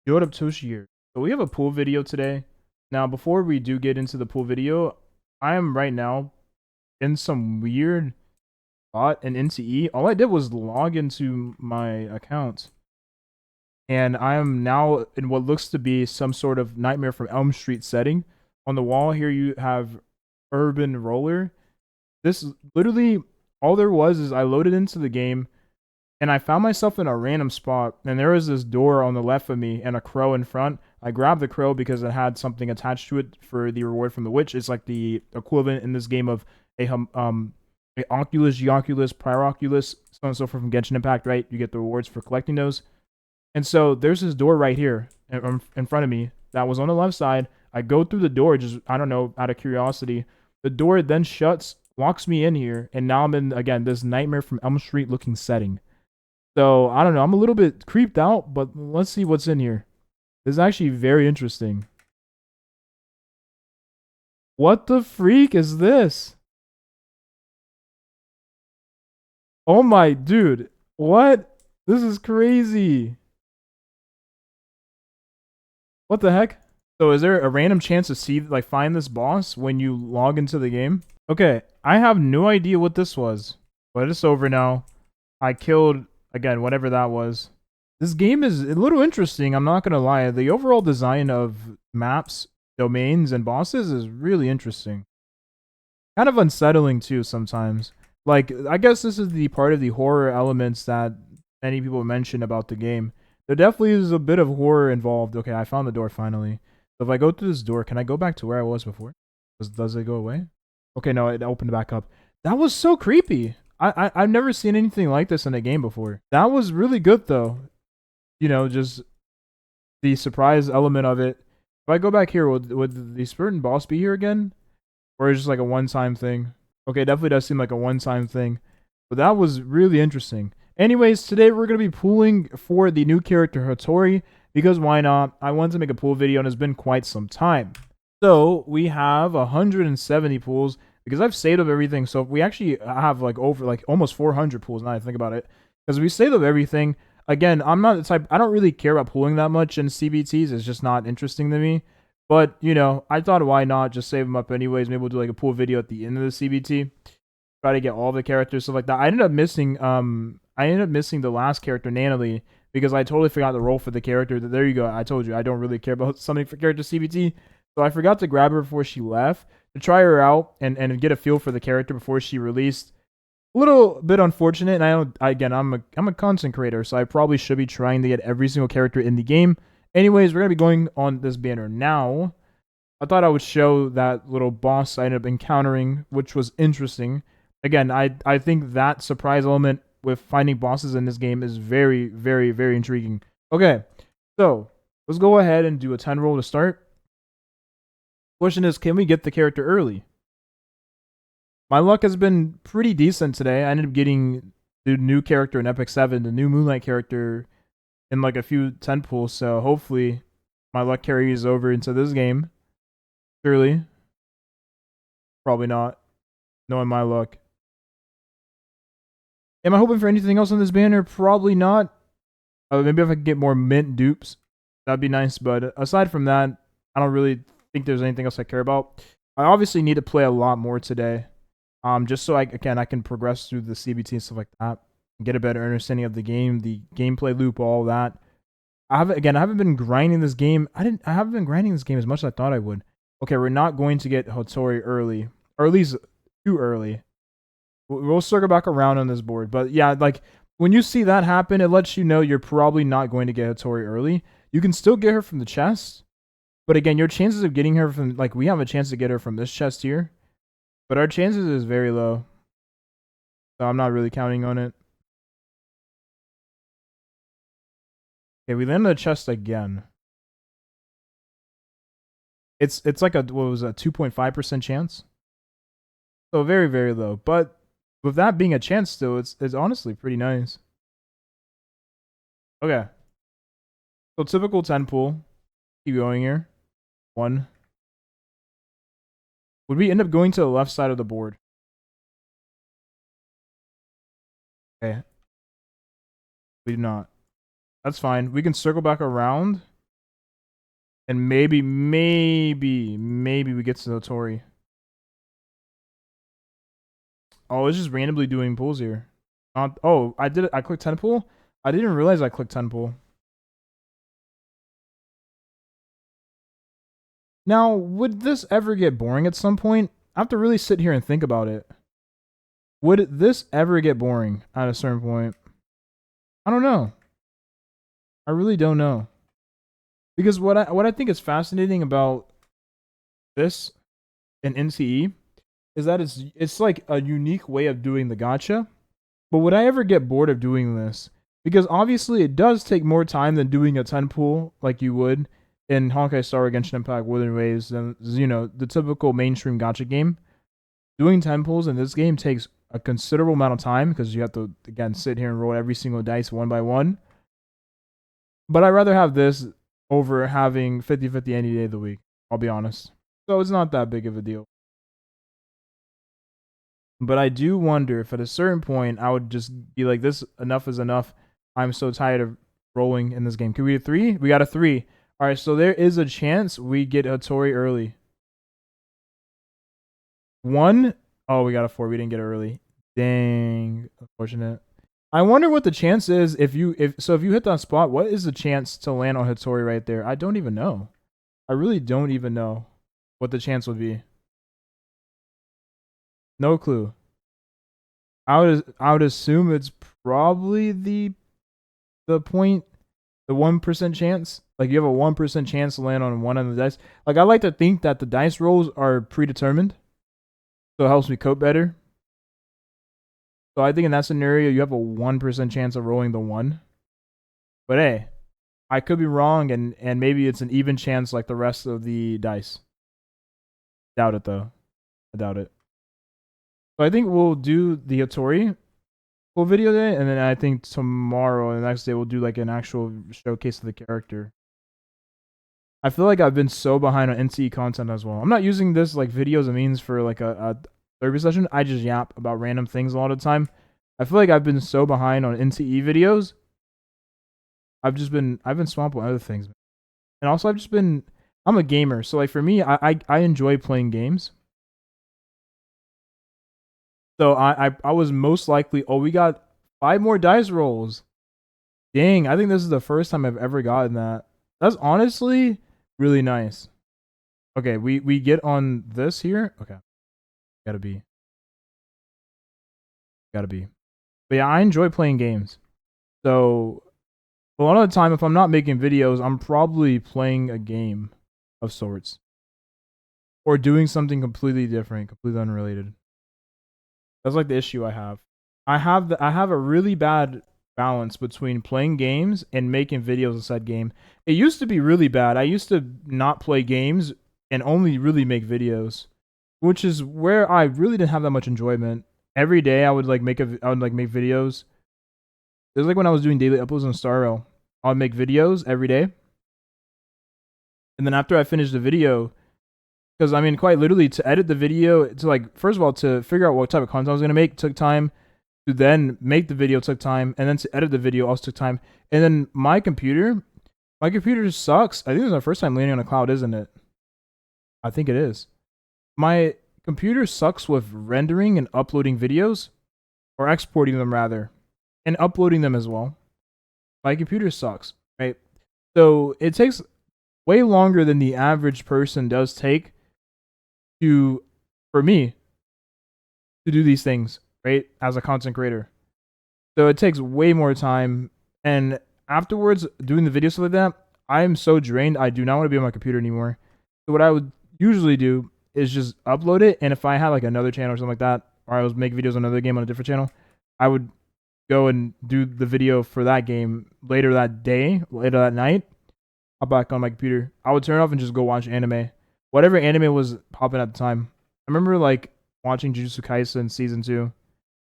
Yo, what up, Toshi here? So we have a pool video today. Now, before we do get into the pool video, I am right now in some weird spot in NTE. All I did was log into my account, and I am now in what looks to be some sort of Nightmare from Elm Street setting. On the wall here, you have Urban Roller. This literally all there was is I loaded into the game and I found myself in a random spot, and there was this door on the left of me and a crow in front. I grabbed the crow because it had something attached to it for the reward from the witch. It's like the equivalent in this game of a Oculus, Geoculus, Pyroculus, so on and so forth from Genshin Impact, right? You get the rewards for collecting those. And so there's this door right here in front of me that was on the left side. I go through the door, just, I don't know, out of curiosity. The door then shuts, locks me in here, and now I'm in, again, this Nightmare from Elm Street looking setting. So I don't know. I'm a little bit creeped out, but let's see what's in here. This is actually very interesting. What the freak is this? Oh my dude. What? This is crazy. What the heck? So is there a random chance to see, like, find this boss when you log into the game? Okay, I have no idea what this was, but it's over now. I killed, again, whatever that was. This game is a little interesting, I'm not gonna lie. The overall design of maps, domains, and bosses is really interesting. Kind of unsettling too sometimes. Like, I guess this is the part of the horror elements that many people mention about the game. There definitely is a bit of horror involved. Okay, I found the door finally. So if I go through this door, can I go back to where I was before? Does it go away? Okay, no, it opened back up. That was so creepy. I've never seen anything like this in a game before. That was really good though. You know, just the surprise element of it. If I go back here, would the certain boss be here again? Or is it just like a one-time thing? Okay, it definitely does seem like a one-time thing. But that was really interesting. Anyways, today we're going to be pooling for the new character Hotori, because why not? I wanted to make a pool video and it's been quite some time. So we have 170 pools because I've saved up everything. So we actually have like over like almost 400 pools now I think about it. Because we saved up everything. Again, I'm not the type, I don't really care about pooling that much in CBTs. It's just not interesting to me. But, you know, I thought why not just save them up anyways. Maybe we'll do like a pool video at the end of the CBT. Try to get all the characters, stuff like that. I ended up missing the last character, Nanalie, because I totally forgot the role for the character. There you go. I told you I don't really care about something for character CBT. So I forgot to grab her before she left to try her out and get a feel for the character before she released. A little bit unfortunate, and I'm a content creator, so I probably should be trying to get every single character in the game. Anyways, we're gonna be going on this banner now. I thought I would show that little boss I ended up encountering, which was interesting. Again, I think that surprise element with finding bosses in this game is very, very, very intriguing. Okay, so let's go ahead and do a 10 roll to start. Question is, can we get the character early? My luck has been pretty decent today. I ended up getting the new character in Epic 7, the new Moonlight character in like a few Tenpools, so hopefully my luck carries over into this game. Surely. Probably not. Knowing my luck. Am I hoping for anything else on this banner? Probably not. Maybe if I could get more mint dupes, that'd be nice. But aside from that, I don't really think there's anything else I care about. I obviously need to play a lot more today. Just so I can progress through the CBT and stuff like that, and get a better understanding of the game, the gameplay loop, all that. I haven't been grinding this game. I haven't been grinding this game as much as I thought I would. Okay, we're not going to get Hotori early, or at least too early. We'll circle back around on this board, but yeah, like when you see that happen, it lets you know you're probably not going to get Hotori early. You can still get her from the chest, but again, your chances of getting her from, like, we have a chance to get her from this chest here, but our chances is very low, so I'm not really counting on it. Okay, we land on the chest again. It's like a, what was a 2.5% chance, so very, very low. But with that being a chance, still, it's honestly pretty nice. Okay, so typical 10 pool. Keep going here. One. Would we end up going to the left side of the board? Okay, we do not. That's fine. We can circle back around And maybe we get to Hotori. Oh, it's just randomly doing pulls here. Oh, I did it. I clicked Tenpool. I didn't realize I clicked Tenpool. Now, would this ever get boring at some point? I have to really sit here and think about it. Would this ever get boring at a certain point? I don't know. I really don't know. Because what I think is fascinating about this in NTE is that it's like a unique way of doing the gacha. But would I ever get bored of doing this? Because obviously it does take more time than doing a 10 pool like you would in Honkai Star Genshin Impact Wuthering Waves than the typical mainstream gacha game. Doing 10 pools in this game takes a considerable amount of time because you have to again sit here and roll every single dice one by one. But I'd rather have this over having 50-50 any day of the week. I'll be honest. So it's not that big of a deal. But I do wonder if at a certain point I would just be like, this enough is enough. I'm so tired of rolling in this game. Can we get 3? We got a 3. All right, so there is a chance we get Hotori early. 1? Oh, we got a 4. We didn't get it early. Dang, unfortunate. I wonder what the chance is if you hit that spot. What is the chance to land on Hotori right there? I don't even know. I really don't even know what the chance would be. No clue. I would assume it's probably the 1% chance. Like you have a 1% chance to land on one of the dice. Like I like to think that the dice rolls are predetermined, so it helps me cope better. So I think in that scenario you have a 1% chance of rolling the 1. But hey, I could be wrong, and maybe it's an even chance like the rest of the dice. Doubt it though. I doubt it. So I think we'll do the Hotori full video day, and then I think tomorrow and the next day we'll do like an actual showcase of the character. I feel like I've been so behind on NTE content as well. I'm not using this like video as a means for like a therapy session. I just yap about random things a lot of the time. I feel like I've been so behind on NTE videos. I've been swamped with other things, and also I'm a gamer, so like for me, I enjoy playing games. So I was most likely. Oh, we got 5 more dice rolls. Dang, I think this is the first time I've ever gotten that. That's honestly really nice. Okay, we get on this here. Okay, gotta be. But yeah, I enjoy playing games. So a lot of the time, if I'm not making videos, I'm probably playing a game of sorts or doing something completely different, completely unrelated. That's like the issue I have. I have a really bad balance between playing games and making videos inside game. It used to be really bad. I used to not play games and only really make videos, which is where I really didn't have that much enjoyment. Every day I would like make videos. It was like when I was doing daily uploads on Star Rail. I would make videos every day. And then after I finished the video, because I mean, quite literally, to edit the video, to like, first of all, to figure out what type of content I was going to make took time. To then make the video took time. And then to edit the video also took time. And then my computer sucks. I think it's my first time landing on a cloud, isn't it? I think it is. My computer sucks with rendering and uploading videos, or exporting them rather, and uploading them as well. My computer sucks, right? So it takes way longer than the average person does take for me to do these things, right? As a content creator. So it takes way more time. And afterwards, doing the videos like that, I'm so drained. I do not want to be on my computer anymore. So what I would usually do is just upload it. And if I had like another channel or something like that, or I was making videos on another game on a different channel, I would go and do the video for that game later that day, later that night. Hop back on my computer. I would turn it off and just go watch anime. Whatever anime was popping at the time. I remember like watching Jujutsu Kaisen season 2,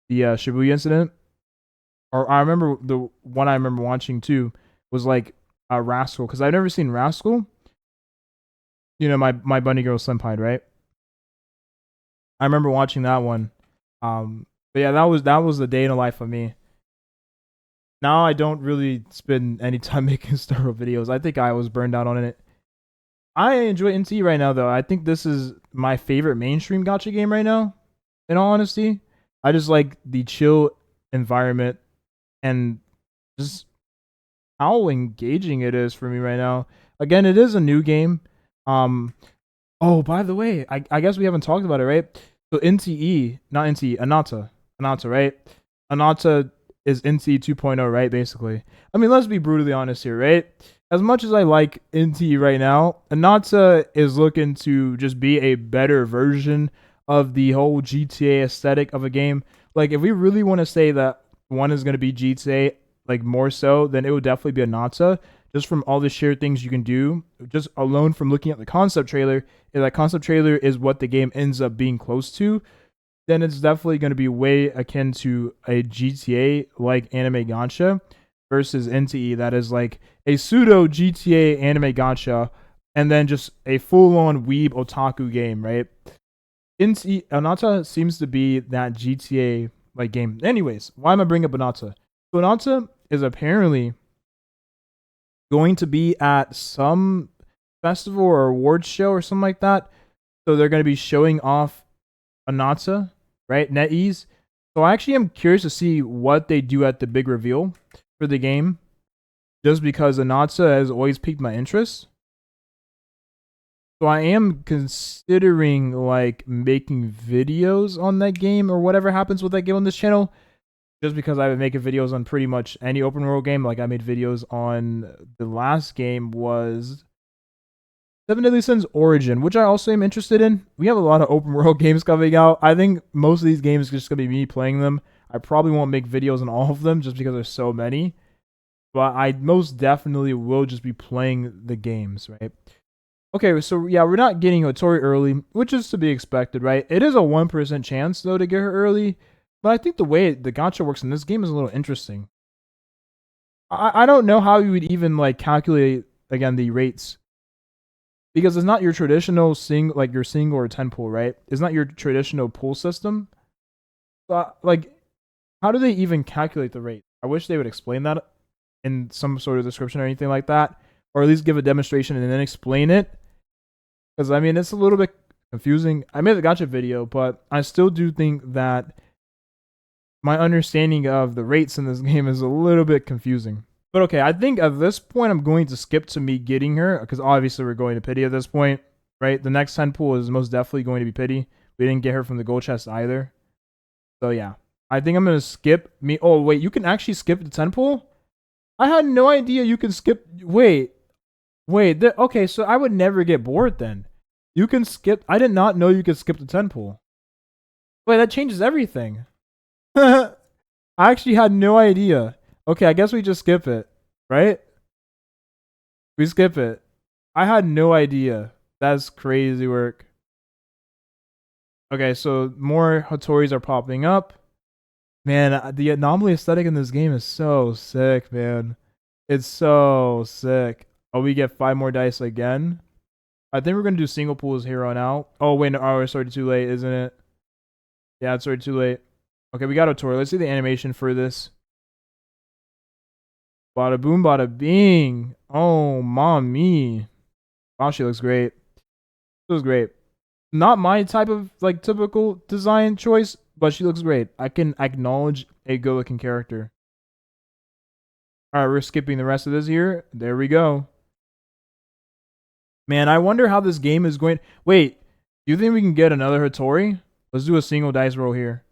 the Shibuya incident. Or I remember the one I remember watching too was like Rascal, because I've never seen Rascal. You know, my bunny girl senpai, right? I remember watching that one. But yeah, that was the day in the life of me. Now I don't really spend any time making Star Wars videos. I think I was burned out on it. I enjoy NTE right now, though. I think this is my favorite mainstream gacha game right now. In all honesty, I just like the chill environment and just how engaging it is for me right now. Again, it is a new game. Um. Oh, by the way, I guess we haven't talked about it, right? So NTE, not NTE, Anata, right? Anata is NTE 2.0, right? Basically. I mean, let's be brutally honest here, right? As much as I like NTE right now, Anata is looking to just be a better version of the whole GTA aesthetic of a game. Like, if we really want to say that one is going to be GTA, like more so, then it would definitely be Anata. Just from all the shared things you can do, just alone from looking at the concept trailer, if that concept trailer is what the game ends up being close to, then it's definitely going to be way akin to a GTA like anime gacha versus NTE that is like a pseudo GTA anime gacha and then just a full on weeb otaku game, right? NTE Anata seems to be that GTA like game. Anyways, why am I bringing up Anata? So Anata is apparently going to be at some festival or awards show or something like that. So they're going to be showing off Anata, right? NetEase. So I actually am curious to see what they do at the big reveal for the game, just because Anata has always piqued my interest. So I am considering like making videos on that game or whatever happens with that game on this channel. Just because I've been making videos on pretty much any open world game. Like I made videos on the last game was Seven Deadly Sins Origin, which I also am interested in. We have a lot of open world games coming out. I think most of these games are just gonna be me playing them. I probably won't make videos on all of them just because there's so many. But I most definitely will just be playing the games, right? Okay, so yeah, we're not getting Hotori early, which is to be expected, right? It is a 1% chance though to get her early. But I think the way the gacha works in this game is a little interesting. I don't know how you would even like calculate again the rates because it's not your traditional like your single or tenpool, right? It's not your traditional pool system. Like, how do they even calculate the rate? I wish they would explain that in some sort of description or anything like that, or at least give a demonstration and then explain it. Because I mean, it's a little bit confusing. I made the gacha video, but I still do think that my understanding of the rates in this game is a little bit confusing. But okay, I think at this point I'm going to skip to me getting her because obviously we're going to pity at this point, right? The next 10 pool is most definitely going to be pity. We didn't get her from the gold chest either. So yeah, I think I'm going to skip me. Oh, wait, you can actually skip the 10 pool? I had no idea you can skip. Wait. Okay, so I would never get bored then. You can skip. I did not know you could skip the 10 pool. Wait, that changes everything. I actually had no idea. Okay, I guess we just skip it, right? We skip it. I had no idea. That's crazy work. Okay, so more Hotoris are popping up. Man, the anomaly aesthetic in this game is so sick, man. It's so sick. Oh, we get 5 more dice again. I think we're going to do single pools here on out. Oh, wait, no, oh, it's already too late, isn't it? Yeah, it's already too late. Okay, we got Hotori. Let's see the animation for this. Bada boom, bada bing. Oh, mommy. Wow, she looks great. She looks great. Not my type of like typical design choice, but she looks great. I can acknowledge a good looking character. Alright, we're skipping the rest of this here. There we go. Man, I wonder how this game is going. Wait, do you think we can get another Hotori? Let's do a single dice roll here.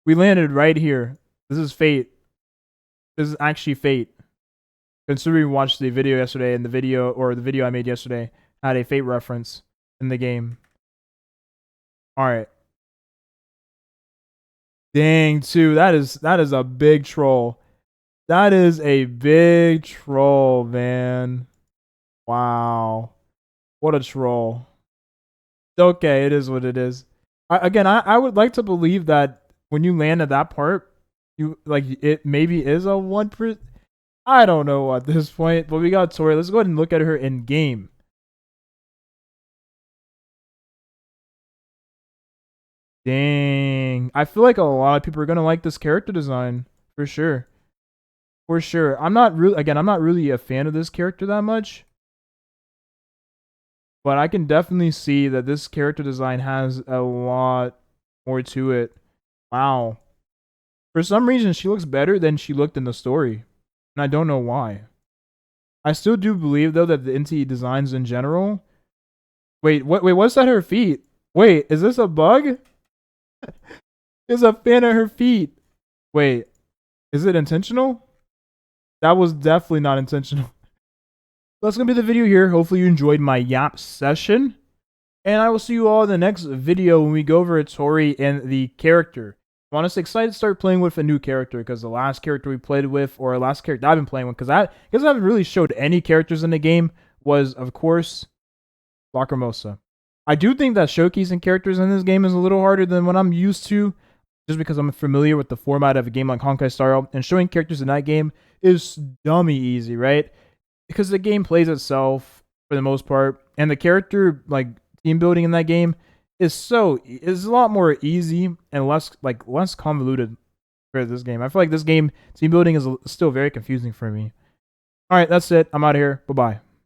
We landed right here. This is fate. This is actually fate. Considering we watched the video yesterday, and the video I made yesterday had a fate reference in the game. Alright. Dang, too. That is a big troll. That is a big troll, man. Wow. What a troll. Okay, it is what it is. I would like to believe that when you land at that part, you like it maybe is a 1%. I don't know at this point, but we got Tori. Let's go ahead and look at her in game. Dang. I feel like a lot of people are gonna like this character design for sure. For sure. I'm not really a fan of this character that much. But I can definitely see that this character design has a lot more to it. Wow. For some reason, she looks better than she looked in the story. And I don't know why. I still do believe, though, that the NTE designs in general. Wait, what's at her feet? Wait, is this a bug? There's a fan at her feet. Wait, is it intentional? That was definitely not intentional. That's going to be the video here. Hopefully you enjoyed my yap session. And I will see you all in the next video when we go over Hotori and the character. I'm honestly excited to start playing with a new character because the last character we played with, or last character I've been playing with, because I haven't really showed any characters in the game, was, of course, Lacrimosa. I do think that showcasing characters in this game is a little harder than what I'm used to, just because I'm familiar with the format of a game like Honkai Star Rail, and showing characters in that game is dummy easy, right? Because the game plays itself for the most part, and the character like team building in that game is a lot more easy and less convoluted for this game. I feel like this game team building is still very confusing for me. All right, that's it. I'm out of here. Bye bye.